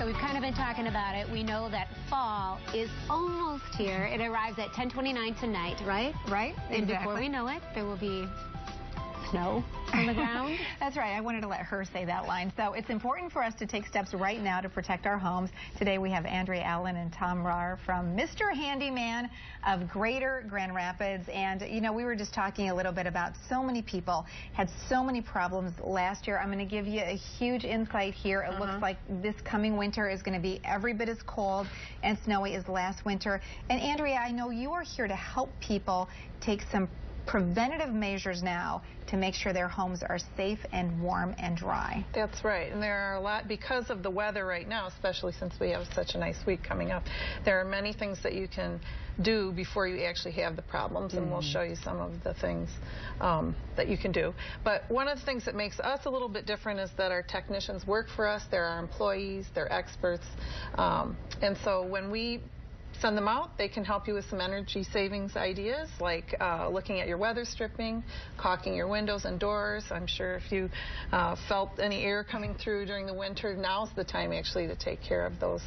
So we've kind of been talking about it. We know that fall is almost here. It arrives at 10:29 tonight, right? Right, And exactly. before we know it, there will be snow on the ground. That's right. I wanted to let her say that line. So it's important for us to take steps right now to protect our homes. Today we have Andrea Allen and Tom Rahr from Mr. Handyman of Greater Grand Rapids. And, you know, we were just talking a little bit about so many people had so many problems last year. I'm going to give you a huge insight here. It looks like this coming winter is going to be every bit as cold and snowy as last winter. And, Andrea, I know you are here to help people take some preventative measures now to make sure their homes are safe and warm and dry. That's right, and there are a lot, because of the weather right now, especially since we have such a nice week coming up, there are many things that you can do before you actually have the problems, and we'll show you some of the things that you can do. But one of the things that makes us a little bit different is that our technicians work for us. They're our employees, they're experts, and so when we send them out, they can help you with some energy savings ideas, like looking at your weather stripping, caulking your windows and doors. I'm sure if you felt any air coming through during the winter, now's the time actually to take care of those.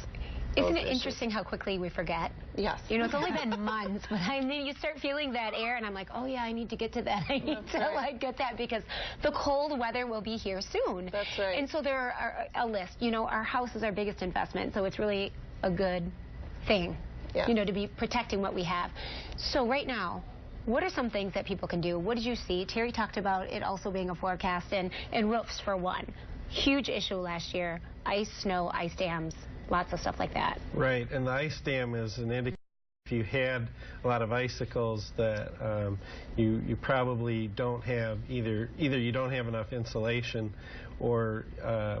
Isn't it interesting how quickly we forget? Yes. You know, it's only been months, but I mean, you start feeling that air, and I'm like, oh yeah, I need to get to that. I need to like get that, because the cold weather will be here soon. That's right. And so there are a list. You know, our house is our biggest investment, so it's really a good thing. Yeah. You know, to be protecting what we have. So right now, what are some things that people can do? What did you see? Terry talked about it also being a forecast, and roofs for one. Huge issue last year. Ice, snow, ice dams, lots of stuff like that. Right, and the ice dam is an indicator. If you had a lot of icicles, that you probably don't have either you don't have enough insulation or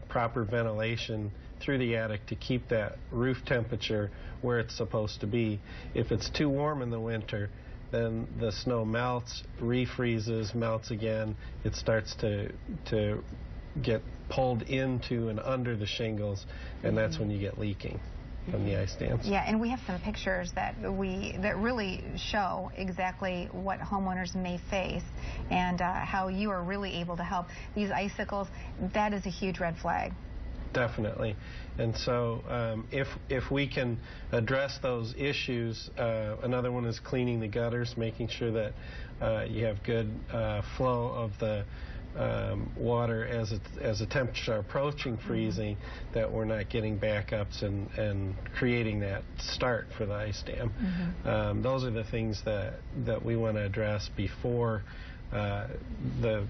proper ventilation through the attic to keep that roof temperature where it's supposed to be. If it's too warm in the winter, then the snow melts, refreezes, melts again. It starts to get pulled into and under the shingles, and that's when you get leaking from the ice dams. Yeah, and we have some pictures that really show exactly what homeowners may face and how you are really able to help. These icicles, that is a huge red flag. Definitely. And so if we can address those issues, another one is cleaning the gutters, making sure that you have good flow of the water as the temperatures are approaching freezing, that we're not getting backups and creating that start for the ice dam. Those are the things that we want to address before the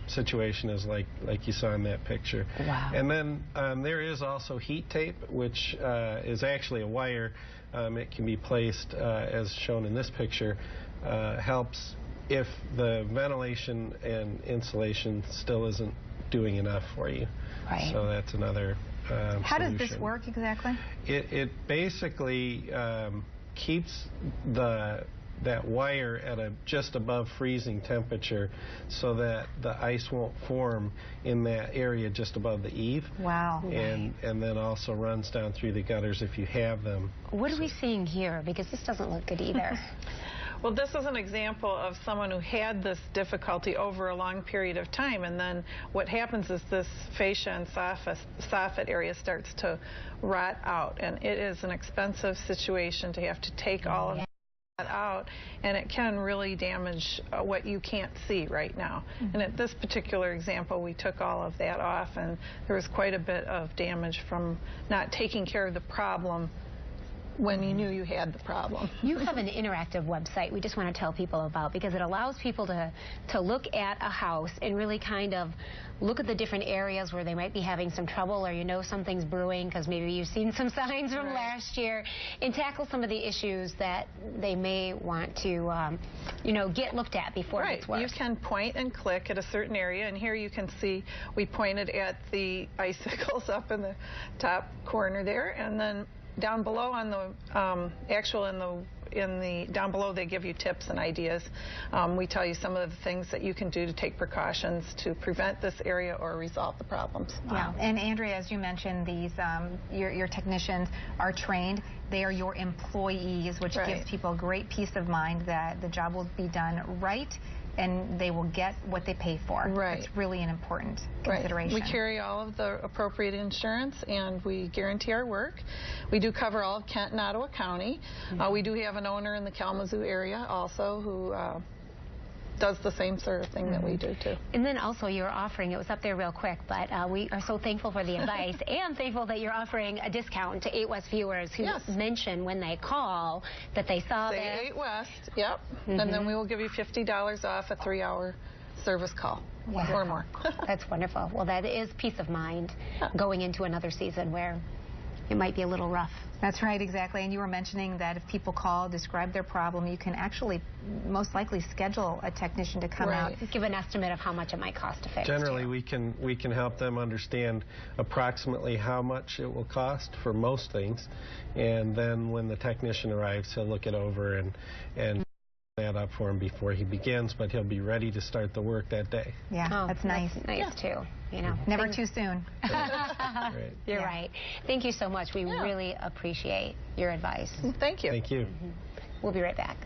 situation is like you saw in that picture. Wow. And then there is also heat tape, which is actually a wire. It can be placed, as shown in this picture, helps if the ventilation and insulation still isn't doing enough for you. Right. So that's another How solution. does this work exactly? It basically keeps that wire at just above freezing temperature, so that the ice won't form in that area just above the eave. Wow. And then also runs down through the gutters if you have them. What are we seeing here? Because this doesn't look good either. Well, this is an example of someone who had this difficulty over a long period of time, and then what happens is this fascia and soffit area starts to rot out, and it is an expensive situation to have to take all of that out, and it can really damage what you can't see right now. And at this particular example, we took all of that off, and there was quite a bit of damage from not taking care of the problem when you knew you had the problem. You have an interactive website we just want to tell people about, because it allows people to look at a house and really kind of look at the different areas where they might be having some trouble, or you know something's brewing because maybe you've seen some signs from last year, and tackle some of the issues that they may want to you know, get looked at before it's worse. You can point and click at a certain area, and here you can see we pointed at the icicles up in the top corner there, and then down below on the down below they give you tips and ideas. We tell you some of the things that you can do to take precautions to prevent this area or resolve the problems. Yeah, and Andrea, as you mentioned, these your technicians are trained. They are your employees, which gives people great peace of mind that the job will be done right and they will get what they pay for. Right. It's really an important consideration. We carry all of the appropriate insurance, and we guarantee our work. We do cover all of Kent and Ottawa County. We do have an owner in the Kalamazoo area also who does the same sort of thing that we do too. And then also you're offering, it was up there real quick, but we are so thankful for the advice and thankful that you're offering a discount to 8 West viewers who mention when they call that they saw this. Say 8 West, yep. And then we will give you $50 off a 3-hour service call or more. That's wonderful. Well, that is peace of mind going into another season where it might be a little rough. That's right, exactly. And you were mentioning that if people call, describe their problem, you can actually most likely schedule a technician to come out. Give an estimate of how much it might cost to fix. Generally, we can help them understand approximately how much it will cost for most things, and then when the technician arrives, he'll look it over and that up for him before he begins, but he'll be ready to start the work that day. Yeah, that's nice. That's nice too. You know, never too soon. Right. You're right. Thank you so much. We really appreciate your advice. Thank you. Thank you. We'll be right back.